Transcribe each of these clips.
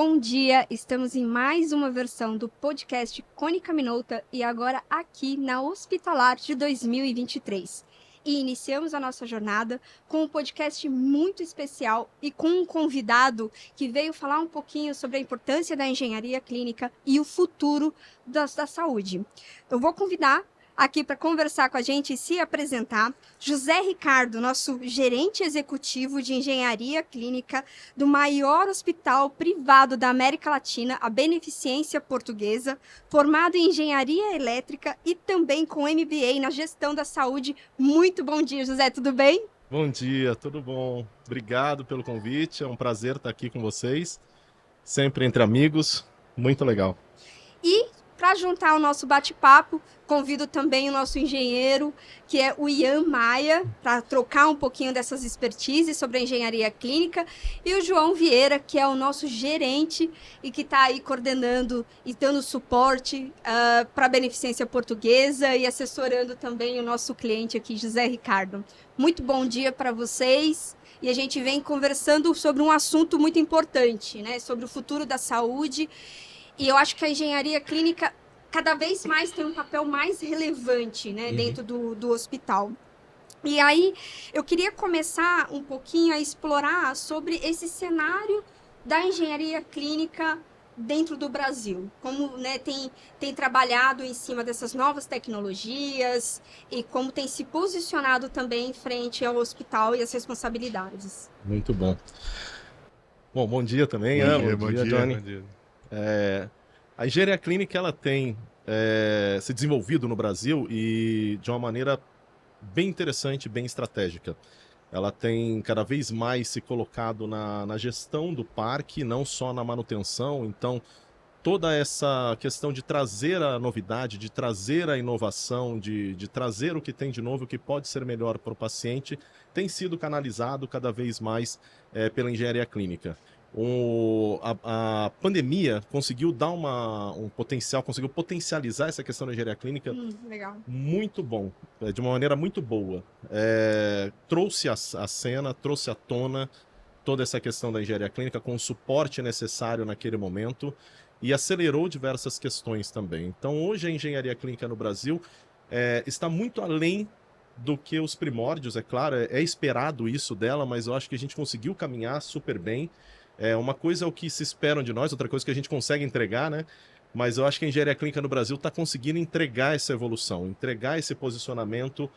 Bom dia, estamos em mais uma versão do podcast Cônica Minolta e agora aqui na Hospitalar de 2023. E iniciamos a nossa jornada com um podcast muito especial e com um convidado que veio falar um pouquinho sobre a importância da engenharia clínica e o futuro da saúde. Eu vou convidar aqui para conversar com a gente e se apresentar, José Ricardo, nosso gerente executivo de engenharia clínica do maior hospital privado da América Latina, a Beneficência Portuguesa, formado em engenharia elétrica e também com MBA na gestão da saúde. Muito bom dia, José, tudo bem? Bom dia, tudo bom? Obrigado pelo convite, é um prazer estar aqui com vocês, sempre entre amigos, muito legal. E para juntar o nosso bate-papo, convido também o nosso engenheiro, que é o Ian Maia, para trocar um pouquinho dessas expertises sobre a engenharia clínica, e o João Vieira, que é o nosso gerente e que está aí coordenando e dando suporte para a Beneficência Portuguesa e assessorando também o nosso cliente aqui, José Ricardo. Muito bom dia para vocês. E a gente vem conversando sobre um assunto muito importante, né? Sobre o futuro da saúde. E eu acho que a engenharia clínica cada vez mais tem um papel mais relevante, né, dentro do hospital. E aí eu queria começar um pouquinho a explorar sobre esse cenário da engenharia clínica dentro do Brasil. Como, né, tem trabalhado em cima dessas novas tecnologias e como tem se posicionado também em frente ao hospital e as responsabilidades. Muito bom. Bom dia também, Bom dia, Johnny. Bom dia. A engenharia clínica ela tem se desenvolvido no Brasil e de uma maneira bem interessante, bem estratégica. Ela tem cada vez mais se colocado na gestão do parque, não só na manutenção. Então, toda essa questão de trazer a novidade, de trazer a inovação, de trazer o que tem de novo, o que pode ser melhor para o paciente, tem sido canalizado cada vez mais pela engenharia clínica. A pandemia conseguiu dar um potencial, conseguiu potencializar essa questão da engenharia clínica Legal. muito bom, de uma maneira muito boa. Trouxe a cena, trouxe à tona toda essa questão da engenharia clínica com o suporte necessário naquele momento e acelerou diversas questões também. Então, hoje a engenharia clínica no Brasil está muito além do que os primórdios, é claro, é esperado isso dela, mas eu acho que a gente conseguiu caminhar super bem. Uma coisa é o que se esperam de nós, outra coisa que a gente consegue entregar, né? Mas eu acho que a engenharia clínica no Brasil está conseguindo entregar essa evolução, entregar esse posicionamento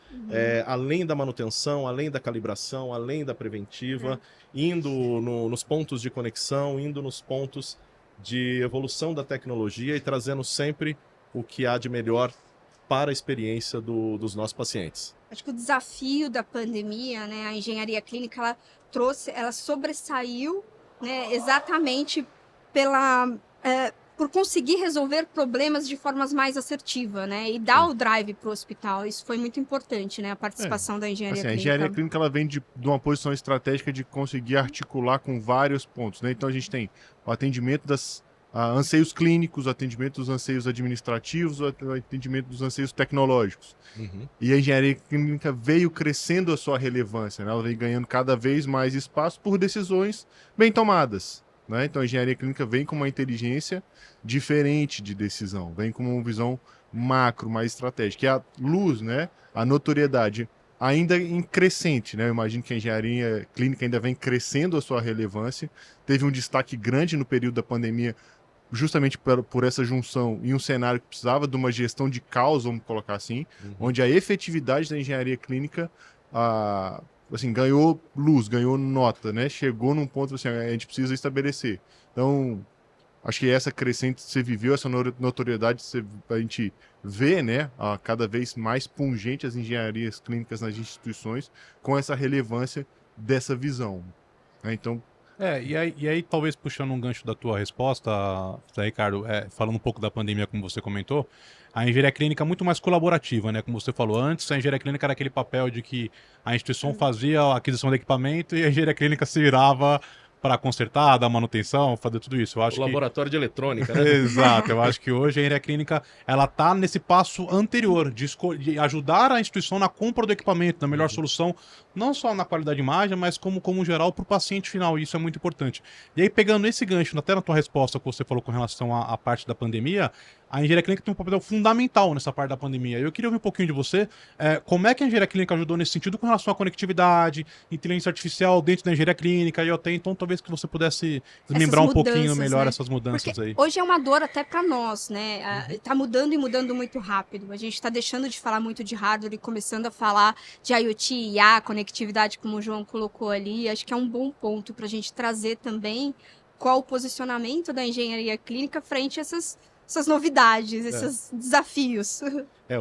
além da manutenção, além da calibração, além da preventiva, indo nos pontos de conexão, indo nos pontos de evolução da tecnologia e trazendo sempre o que há de melhor para a experiência dos nossos pacientes. Acho que o desafio da pandemia, né, a engenharia clínica, ela sobressaiu, né, exatamente por conseguir resolver problemas de formas mais assertivas, né, e dar o drive para o hospital. Isso foi muito importante, né, a participação da engenharia clínica. A engenharia clínica ela vem de uma posição estratégica de conseguir articular com vários pontos, né? Então a gente tem o atendimento dos anseios clínicos, o atendimento dos anseios administrativos, o atendimento dos anseios tecnológicos. E a engenharia clínica veio crescendo a sua relevância, né? Ela veio ganhando cada vez mais espaço por decisões bem tomadas, né? Então a engenharia clínica vem com uma inteligência diferente de decisão, vem com uma visão macro, mais estratégica. E a luz, né? A notoriedade ainda em crescente, né? Eu imagino que a engenharia clínica ainda vem crescendo a sua relevância. Teve um destaque grande no período da pandemia, justamente por essa junção em um cenário que precisava de uma gestão de caos, vamos colocar assim, onde a efetividade da engenharia clínica assim, ganhou luz, ganhou nota, né? Chegou num ponto assim, a gente precisa estabelecer. Então, acho que essa crescente, você viveu essa notoriedade, a gente vê, né, cada vez mais pungente as engenharias clínicas nas instituições com essa relevância dessa visão, né? Então, e aí, talvez puxando um gancho da tua resposta, Zé Ricardo, falando um pouco da pandemia, como você comentou, a engenharia clínica é muito mais colaborativa, né? Como você falou antes, a engenharia clínica era aquele papel de que a instituição fazia a aquisição de equipamento e a engenharia clínica se virava para consertar, dar manutenção, fazer tudo isso. Eu acho O que... laboratório de eletrônica, né? Exato, eu acho que hoje a engenharia clínica ela tá nesse passo anterior de ajudar a instituição na compra do equipamento, na melhor solução, não só na qualidade de imagem, mas como geral para o paciente final. Isso é muito importante. E aí, pegando esse gancho, até na tua resposta que você falou com relação à parte da pandemia, a engenharia clínica tem um papel fundamental nessa parte da pandemia. Eu queria ouvir um pouquinho de você, como é que a engenharia clínica ajudou nesse sentido com relação à conectividade, inteligência artificial dentro da engenharia clínica, e até então talvez que você pudesse lembrar um pouquinho melhor, né, essas mudanças. Porque aí. Hoje é uma dor até para nós, né? Tá mudando e mudando muito rápido. A gente está deixando de falar muito de hardware e começando a falar de IoT, IA, conectividade, como o João colocou ali. Acho que é um bom ponto para a gente trazer também qual o posicionamento da engenharia clínica frente a essas novidades, esses desafios.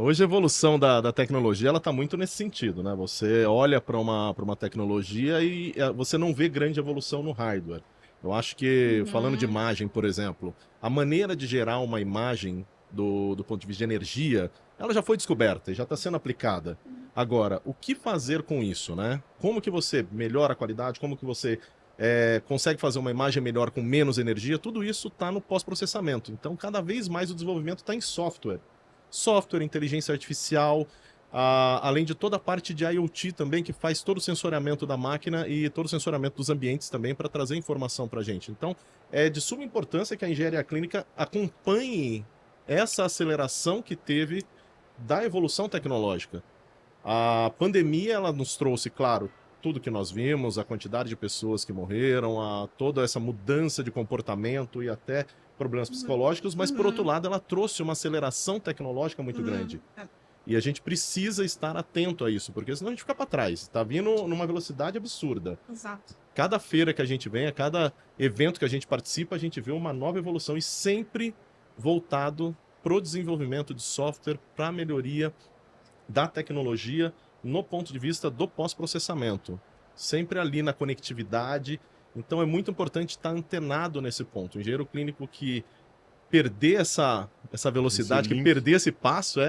Hoje a evolução da tecnologia ela está muito nesse sentido, né? Você olha para uma tecnologia e você não vê grande evolução no hardware. Eu acho que, falando de imagem, por exemplo, a maneira de gerar uma imagem do ponto de vista de energia, ela já foi descoberta e já está sendo aplicada. Agora, o que fazer com isso, né? Como que você melhora a qualidade, como que você consegue fazer uma imagem melhor com menos energia, tudo isso está no pós-processamento. Então, cada vez mais o desenvolvimento está em software. Software, inteligência artificial, além de toda a parte de IoT também, que faz todo o sensoriamento da máquina e todo o sensoriamento dos ambientes também para trazer informação para a gente. Então, é de suma importância que a engenharia clínica acompanhe essa aceleração que teve da evolução tecnológica. A pandemia, ela nos trouxe, claro, tudo que nós vimos, a quantidade de pessoas que morreram, toda essa mudança de comportamento e até problemas psicológicos, mas, por outro lado, ela trouxe uma aceleração tecnológica muito grande. E a gente precisa estar atento a isso, porque senão a gente fica para trás. Está vindo numa velocidade absurda. Exato. Cada feira que a gente vem, a cada evento que a gente participa, a gente vê uma nova evolução e sempre voltado para o desenvolvimento de software, para a melhoria da tecnologia no ponto de vista do pós-processamento. Sempre ali na conectividade. Então é muito importante estar antenado nesse ponto. O engenheiro clínico que perder essa velocidade, que perder esse passo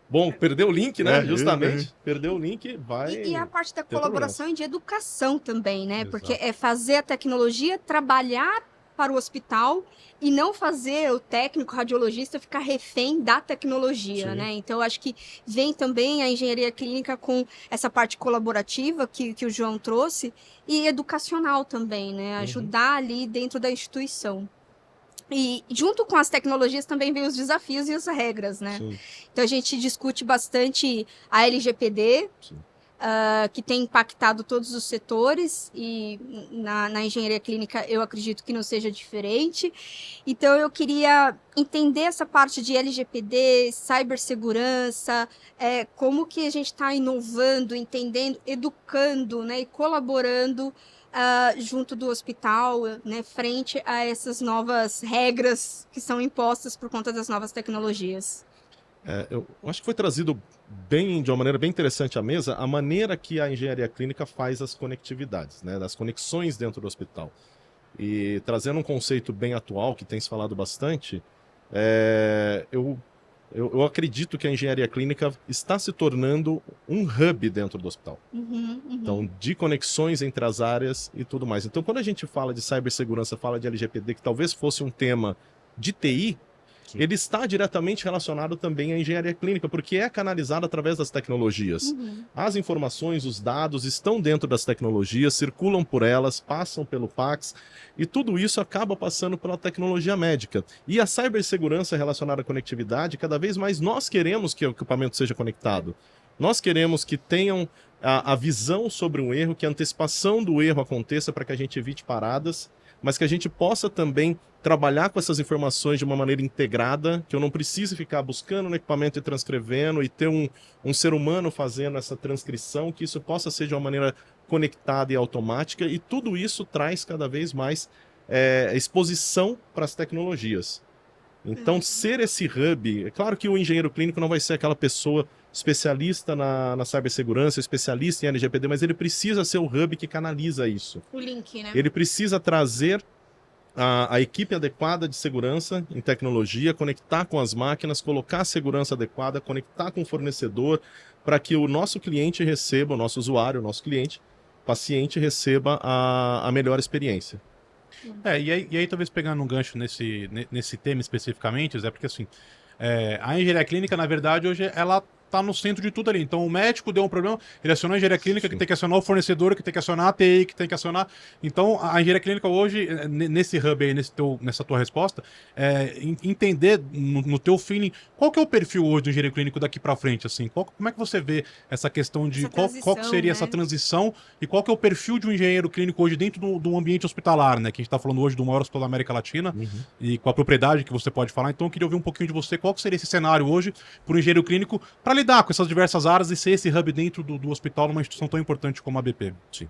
bom, perdeu o link, né? Justamente. Perdeu o link, vai... E a parte da colaboração e de educação também, né? Exato. Porque é fazer a tecnologia trabalhar para o hospital e não fazer o técnico radiologista ficar refém da tecnologia, Sim. né? Então, acho que vem também a engenharia clínica com essa parte colaborativa que o João trouxe e educacional também, né? Ajudar ali dentro da instituição. E junto com as tecnologias também vem os desafios e as regras, né? Sim. Então, a gente discute bastante a LGPD, que tem impactado todos os setores, e na engenharia clínica eu acredito que não seja diferente. Então, eu queria entender essa parte de LGPD, cibersegurança, como que a gente está inovando, entendendo, educando, né, e colaborando junto do hospital, né, frente a essas novas regras que são impostas por conta das novas tecnologias. Eu acho que foi trazido de uma maneira bem interessante à mesa, a maneira que a engenharia clínica faz as conectividades, né, das conexões dentro do hospital. E trazendo um conceito bem atual, que tem se falado bastante, eu acredito que a engenharia clínica está se tornando um hub dentro do hospital. Então, de conexões entre as áreas e tudo mais. Então, quando a gente fala de cibersegurança, fala de LGPD, que talvez fosse um tema de TI, ele está diretamente relacionado também à engenharia clínica, porque é canalizado através das tecnologias. As informações, os dados estão dentro das tecnologias, circulam por elas, passam pelo PACS, e tudo isso acaba passando pela tecnologia médica. E a cibersegurança relacionada à conectividade, cada vez mais nós queremos que o equipamento seja conectado. Nós queremos que tenham a visão sobre um erro, que a antecipação do erro aconteça para que a gente evite paradas, mas que a gente possa também trabalhar com essas informações de uma maneira integrada, que eu não precise ficar buscando no equipamento e transcrevendo e ter um ser humano fazendo essa transcrição, que isso possa ser de uma maneira conectada e automática, e tudo isso traz cada vez mais exposição para as tecnologias. Então, ser esse hub, é claro que o engenheiro clínico não vai ser aquela pessoa especialista na cibersegurança, especialista em LGPD, mas ele precisa ser o hub que canaliza isso. O link, né? Ele precisa trazer a equipe adequada de segurança em tecnologia, conectar com as máquinas, colocar a segurança adequada, conectar com o fornecedor, para que o nosso cliente receba, o nosso usuário, o nosso cliente, paciente receba a melhor experiência. E aí talvez pegando um gancho nesse tema especificamente, Zé, porque assim, a engenharia clínica, na verdade, hoje ela tá no centro de tudo ali. Então o médico deu um problema, ele acionou a engenharia clínica, que tem que acionar o fornecedor, que tem que acionar a TI, que tem que acionar. Então a engenharia clínica hoje, nesse hub aí, nessa tua resposta, entender no teu feeling, qual que é o perfil hoje do engenheiro clínico daqui para frente, assim? Como é que você vê essa questão de qual que seria essa transição e qual que é o perfil de um engenheiro clínico hoje dentro do ambiente hospitalar, né? Que a gente está falando hoje do maior hospital da América Latina e com a propriedade que você pode falar. Então eu queria ouvir um pouquinho de você, qual que seria esse cenário hoje para o engenheiro clínico para lidar com essas diversas áreas e ser esse hub dentro do hospital numa instituição tão importante como a BP. Sim.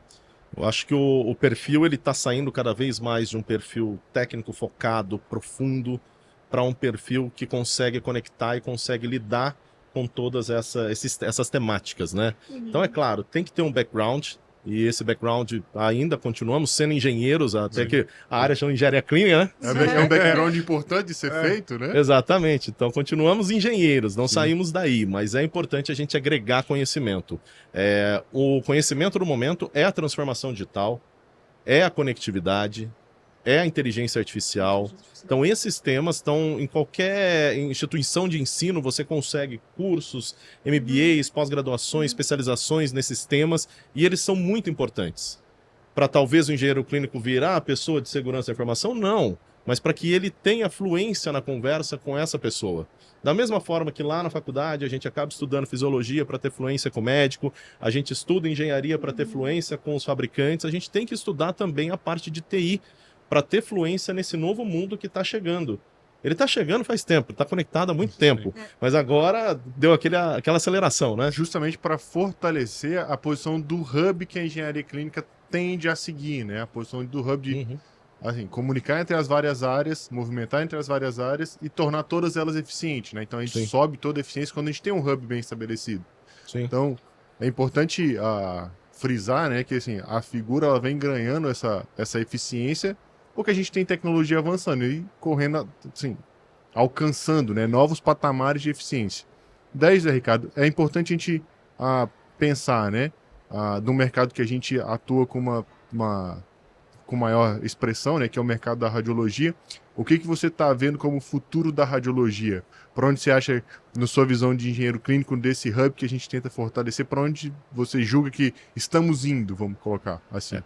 Eu acho que o perfil ele está saindo cada vez mais de um perfil técnico focado, profundo, para um perfil que consegue conectar e consegue lidar com todas essas temáticas, né? Então, é claro, tem que ter um background, e esse background ainda continuamos sendo engenheiros, até que a área chama engenharia clínica, né? É um background importante de ser feito, né? Exatamente. Então, continuamos engenheiros, não saímos daí, mas é importante a gente agregar conhecimento. O conhecimento do momento é a transformação digital, é a conectividade, é a inteligência artificial. Então, esses temas estão em qualquer instituição de ensino, você consegue cursos, MBAs, pós-graduações, especializações nesses temas, e eles são muito importantes. Para talvez o engenheiro clínico virar a pessoa de segurança da informação? Não, mas para que ele tenha fluência na conversa com essa pessoa. Da mesma forma que lá na faculdade a gente acaba estudando fisiologia para ter fluência com o médico, a gente estuda engenharia para ter fluência com os fabricantes, a gente tem que estudar também a parte de TI, para ter fluência nesse novo mundo que está chegando. Ele está chegando faz tempo, está conectado há muito tempo, mas agora deu aquela aceleração, né? Justamente para fortalecer a posição do hub que a engenharia clínica tende a seguir, né? A posição do hub de assim, comunicar entre as várias áreas, movimentar entre as várias áreas e tornar todas elas eficientes, né? Então a gente sobe toda a eficiência quando a gente tem um hub bem estabelecido. Sim. Então é importante frisar, né, que assim, a figura ela vem ganhando essa eficiência porque a gente tem tecnologia avançando e correndo, assim, alcançando, né, novos patamares de eficiência. Daí, Zé Ricardo, é importante a gente pensar, né, no mercado que a gente atua com com maior expressão, né, que é o mercado da radiologia. O que você está vendo como futuro da radiologia? Para onde você acha, na sua visão de engenheiro clínico, desse hub que a gente tenta fortalecer, para onde você julga que estamos indo, vamos colocar assim?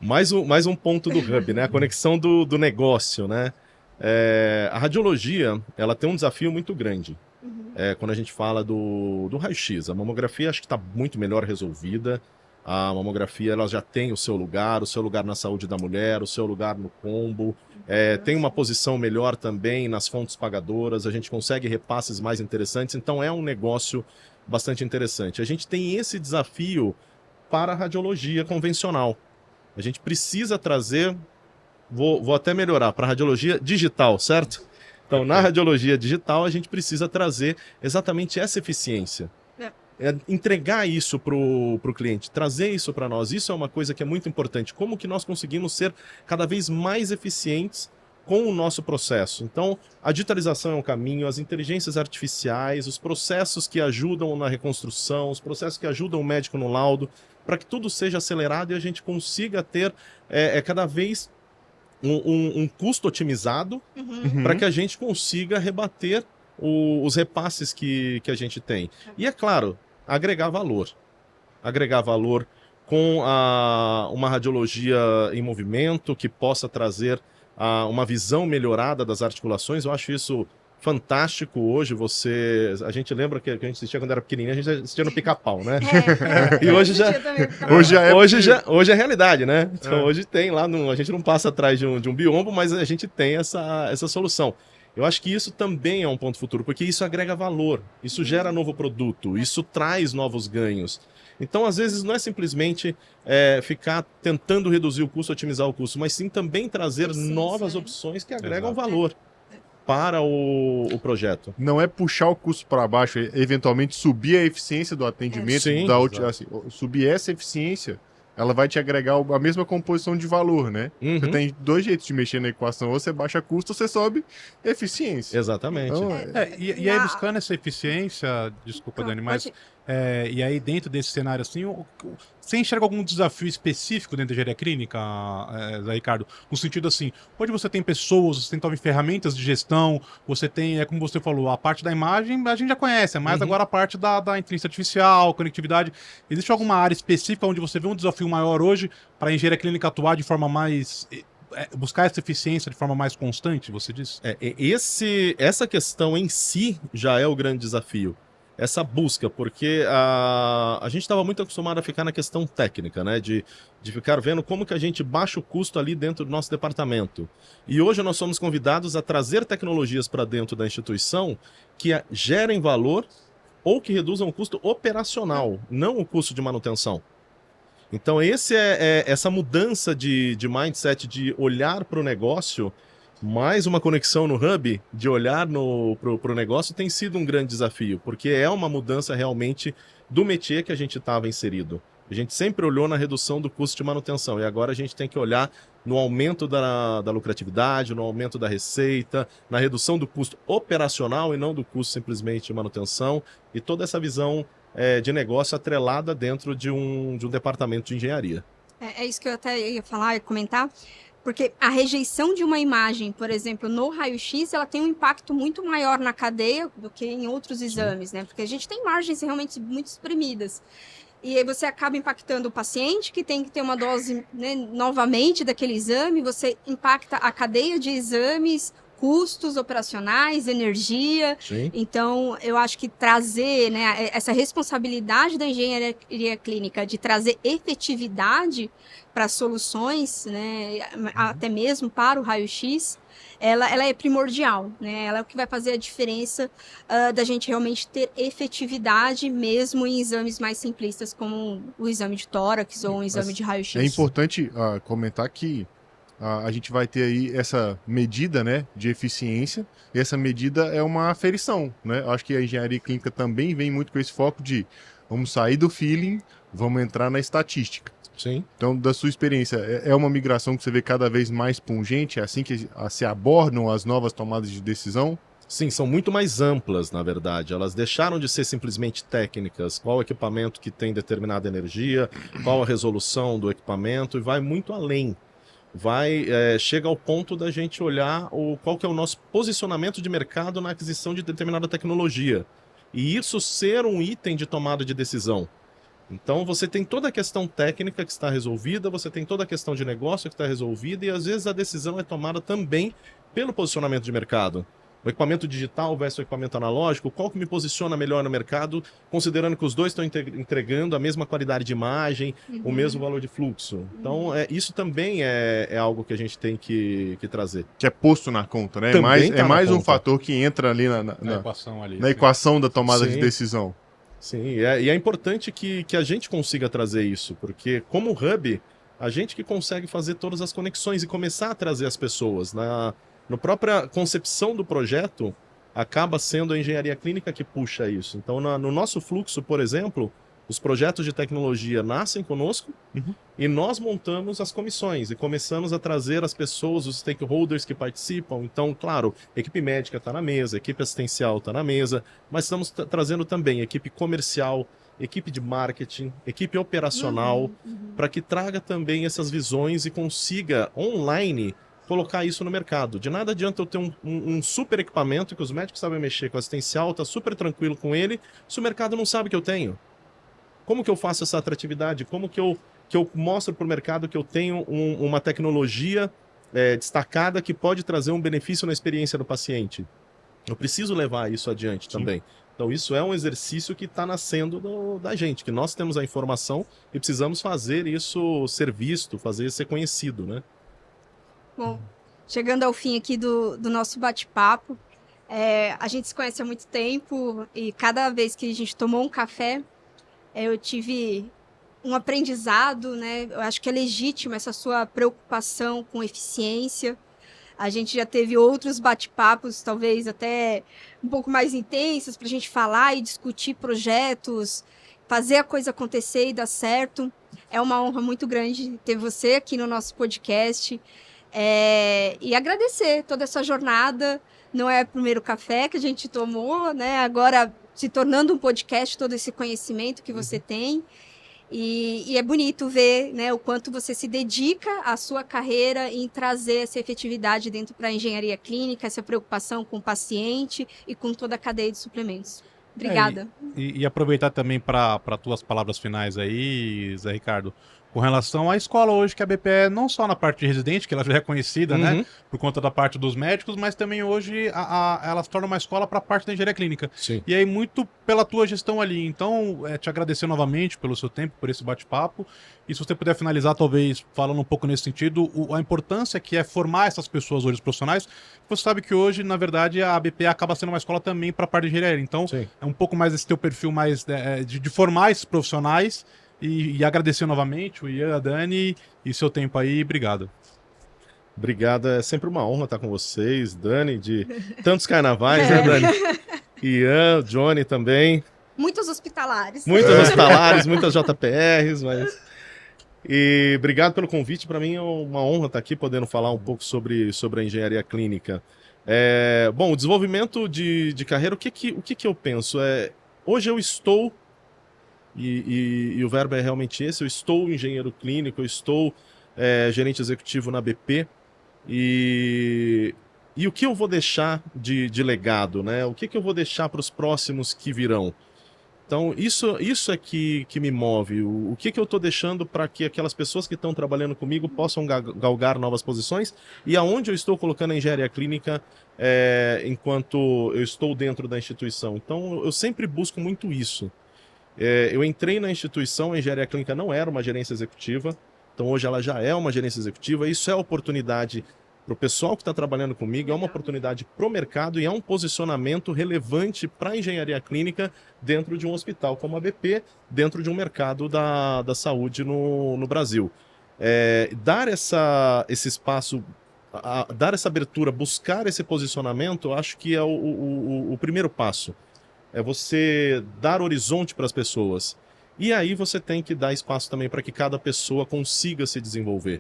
Mais um ponto do hub, né? A conexão do negócio, né? A radiologia, ela tem um desafio muito grande. Quando a gente fala do raio-x, a mamografia acho que está muito melhor resolvida. A mamografia ela já tem o seu lugar na saúde da mulher, o seu lugar no combo. Tem uma posição melhor também nas fontes pagadoras, a gente consegue repasses mais interessantes, então é um negócio bastante interessante. A gente tem esse desafio para a radiologia convencional. A gente precisa trazer, vou até melhorar, para a radiologia digital, certo? Então, na radiologia digital, a gente precisa trazer exatamente essa eficiência. Entregar isso para o cliente, trazer isso para nós. Isso é uma coisa que é muito importante. Como que nós conseguimos ser cada vez mais eficientes com o nosso processo? Então, a digitalização é um caminho, as inteligências artificiais, os processos que ajudam na reconstrução, os processos que ajudam o médico no laudo, para que tudo seja acelerado e a gente consiga ter cada vez um custo otimizado para que a gente consiga rebater os repasses que a gente tem. E, é claro, agregar valor. Agregar valor com uma radiologia em movimento que possa trazer uma visão melhorada das articulações. Eu acho isso fantástico hoje. A gente lembra que a gente assistia quando era pequenininho, a gente assistia no Pica-Pau, né? E hoje é realidade, né? Então hoje tem lá, a gente não passa atrás de um biombo, mas a gente tem essa solução. Eu acho que isso também é um ponto futuro, porque isso agrega valor, isso gera novo produto, isso traz novos ganhos. Então, às vezes, não é simplesmente ficar tentando reduzir o custo, otimizar o custo, mas sim também trazer novas opções que agregam valor para o projeto. Não é puxar o custo para baixo, é eventualmente subir a eficiência do atendimento, subir essa eficiência, ela vai te agregar a mesma composição de valor, né? Você tem dois jeitos de mexer na equação, ou você baixa custo ou você sobe eficiência. Exatamente. Então, e aí buscando essa eficiência, desculpa, Dani, mas E aí, dentro desse cenário, assim, você enxerga algum desafio específico dentro da engenharia clínica, Zé Ricardo? No sentido assim, onde você tem pessoas, você tem talvez ferramentas de gestão, você tem, como você falou, a parte da imagem a gente já conhece, mas agora a parte da inteligência artificial, conectividade. Existe alguma área específica onde você vê um desafio maior hoje para a engenharia clínica atuar de forma mais... buscar essa eficiência de forma mais constante, você disse? Essa questão em si já é o grande desafio. Essa busca, porque a gente estava muito acostumado a ficar na questão técnica, né? De ficar vendo como que a gente baixa o custo ali dentro do nosso departamento. E hoje nós somos convidados a trazer tecnologias para dentro da instituição que gerem valor ou que reduzam o custo operacional, não o custo de manutenção. Então essa mudança de mindset, de olhar para o negócio, mais uma conexão no Hub, de olhar para o negócio, tem sido um grande desafio, porque é uma mudança realmente do métier que a gente estava inserido. A gente sempre olhou na redução do custo de manutenção, e agora a gente tem que olhar no aumento da lucratividade, no aumento da receita, na redução do custo operacional e não do custo simplesmente de manutenção, e toda essa visão de negócio atrelada dentro de um departamento de engenharia. É isso que eu até ia falar e comentar. Porque a rejeição de uma imagem, por exemplo, no raio-x, ela tem um impacto muito maior na cadeia do que em outros exames, né? Porque a gente tem margens realmente muito espremidas. E aí você acaba impactando o paciente, que tem que ter uma dose, né, novamente daquele exame, você impacta a cadeia de exames, custos operacionais, energia. Sim. Então, eu acho que trazer, né, essa responsabilidade da engenharia clínica de trazer efetividade para soluções, né, até mesmo para o raio-x, ela é primordial, né? Ela é o que vai fazer a diferença da gente realmente ter efetividade mesmo em exames mais simplistas, como o exame de tórax ou um exame de raio-x. É importante comentar que a gente vai ter aí essa medida, né, de eficiência, e essa medida é uma aferição, né? Acho que a engenharia clínica também vem muito com esse foco de vamos sair do feeling, vamos entrar na estatística. Sim. Então, da sua experiência, é uma migração que você vê cada vez mais pungente? É assim que se abordam as novas tomadas de decisão? Sim, são muito mais amplas, na verdade. Elas deixaram de ser simplesmente técnicas. Qual equipamento que tem determinada energia, qual a resolução do equipamento, e vai muito além. Chega ao ponto da gente olhar qual que é o nosso posicionamento de mercado na aquisição de determinada tecnologia. E isso ser um item de tomada de decisão. Então você tem toda a questão técnica que está resolvida, você tem toda a questão de negócio que está resolvida, e às vezes a decisão é tomada também pelo posicionamento de mercado. O equipamento digital versus o equipamento analógico, qual que me posiciona melhor no mercado, considerando que os dois estão entregando a mesma qualidade de imagem, o mesmo valor de fluxo. Então, isso também é algo que a gente tem que trazer. Que é posto na conta, né? Também É mais na um conta. fator que entra ali na equação ali. na equação da tomada Sim. de decisão. Sim, e é importante que a gente consiga trazer isso, porque como Hub, a gente que consegue fazer todas as conexões e começar a trazer as pessoas. Na própria concepção do projeto, acaba sendo a engenharia clínica que puxa isso. Então, no nosso fluxo, por exemplo, os projetos de tecnologia nascem conosco e nós montamos as comissões e começamos a trazer as pessoas, os stakeholders que participam. Então, claro, equipe médica está na mesa, equipe assistencial está na mesa, mas estamos trazendo também equipe comercial, equipe de marketing, equipe operacional, para que traga também essas visões e consiga online colocar isso no mercado. De nada adianta eu ter um super equipamento que os médicos sabem mexer com assistencial, está super tranquilo com ele, se o mercado não sabe que eu tenho. Como que eu faço essa atratividade? Como que eu mostro para o mercado que eu tenho uma tecnologia destacada que pode trazer um benefício na experiência do paciente? Eu preciso levar isso adiante também. Então isso é um exercício que está nascendo da gente, que nós temos a informação e precisamos fazer isso ser visto, fazer ser conhecido, né? Bom, chegando ao fim aqui do nosso bate-papo, a gente se conhece há muito tempo e cada vez que a gente tomou um café, eu tive um aprendizado, né? Eu acho que é legítimo essa sua preocupação com eficiência. A gente já teve outros bate-papos, talvez até um pouco mais intensos, para a gente falar e discutir projetos, fazer a coisa acontecer e dar certo. É uma honra muito grande ter você aqui no nosso podcast. E agradecer toda essa jornada. Não é o primeiro café que a gente tomou, né? Agora se tornando um podcast, todo esse conhecimento que você tem. E é bonito ver, né, o quanto você se dedica à sua carreira em trazer essa efetividade dentro para a engenharia clínica, essa preocupação com o paciente e com toda a cadeia de suplementos. Obrigada. E aproveitar também para tuas palavras finais aí, Zé Ricardo, com relação à escola hoje, que a BPE, não só na parte de residente, que ela já é conhecida, né, por conta da parte dos médicos, mas também hoje ela se torna uma escola para a parte da engenharia clínica. Sim. E aí muito pela tua gestão ali. Então, te agradecer novamente pelo seu tempo, por esse bate-papo. E se você puder finalizar, talvez, falando um pouco nesse sentido, a importância que é formar essas pessoas hoje, os profissionais. Você sabe que hoje, na verdade, a BPE acaba sendo uma escola também para a parte de engenharia. Então, Sim. é um pouco mais esse teu perfil mais de formar esses profissionais. E agradecer novamente o Ian, a Dani e seu tempo aí. Obrigado. Obrigado, é sempre uma honra estar com vocês, Dani, de tantos carnavais, né, Dani? Ian, Johnny também. Muitos hospitalares. Muitos hospitalares, muitas JPRs, mas... E obrigado pelo convite, para mim é uma honra estar aqui podendo falar um pouco sobre a engenharia clínica. Bom, o desenvolvimento de carreira, o que eu penso? Hoje eu estou... E o verbo é realmente esse, eu estou engenheiro clínico, eu estou gerente executivo na BP, e o que eu vou deixar de legado, né? O que eu vou deixar para os próximos que virão? Então, isso é que me move, o que eu estou deixando para que aquelas pessoas que estão trabalhando comigo possam galgar novas posições, e aonde eu estou colocando a engenharia clínica enquanto eu estou dentro da instituição. Então, eu sempre busco muito isso. Eu entrei na instituição, a engenharia clínica não era uma gerência executiva, então hoje ela já é uma gerência executiva. Isso é oportunidade para o pessoal que está trabalhando comigo, é uma oportunidade para o mercado e é um posicionamento relevante para a engenharia clínica dentro de um hospital como a BP, dentro de um mercado da saúde no Brasil. Dar esse espaço, dar essa abertura, buscar esse posicionamento, eu acho que é o primeiro passo. É você dar horizonte para as pessoas. E aí você tem que dar espaço também para que cada pessoa consiga se desenvolver.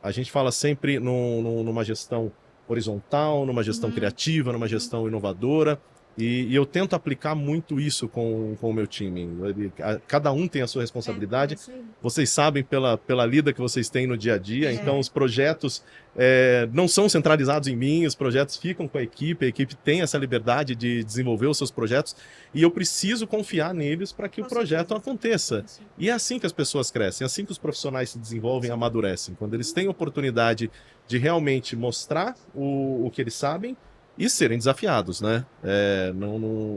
A gente fala sempre numa gestão horizontal, numa gestão criativa, numa gestão inovadora. E eu tento aplicar muito isso com o meu time. Cada um tem a sua responsabilidade. Vocês sabem pela lida que vocês têm no dia a dia. Então, os projetos não são centralizados em mim, os projetos ficam com a equipe tem essa liberdade de desenvolver os seus projetos. E eu preciso confiar neles para que o projeto aconteça. E é assim que as pessoas crescem, é assim que os profissionais se desenvolvem e amadurecem. Quando eles têm a oportunidade de realmente mostrar o que eles sabem, e serem desafiados, né?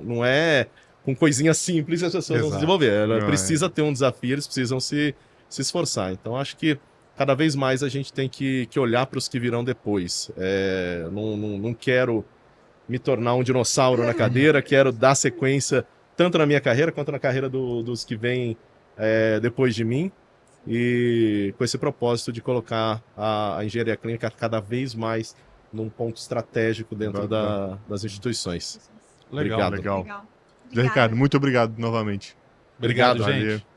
Não é com coisinhas simples que as pessoas vão se desenvolver. Ela precisa ter um desafio, eles precisam se esforçar. Então, acho que cada vez mais a gente tem que olhar para os que virão depois. Não quero me tornar um dinossauro na cadeira, quero dar sequência tanto na minha carreira quanto na carreira dos que vêm depois de mim. E com esse propósito de colocar a engenharia clínica cada vez mais num ponto estratégico dentro das instituições. Legal. Zé Ricardo, muito obrigado novamente. Obrigado, Obrigado, gente. Valeu.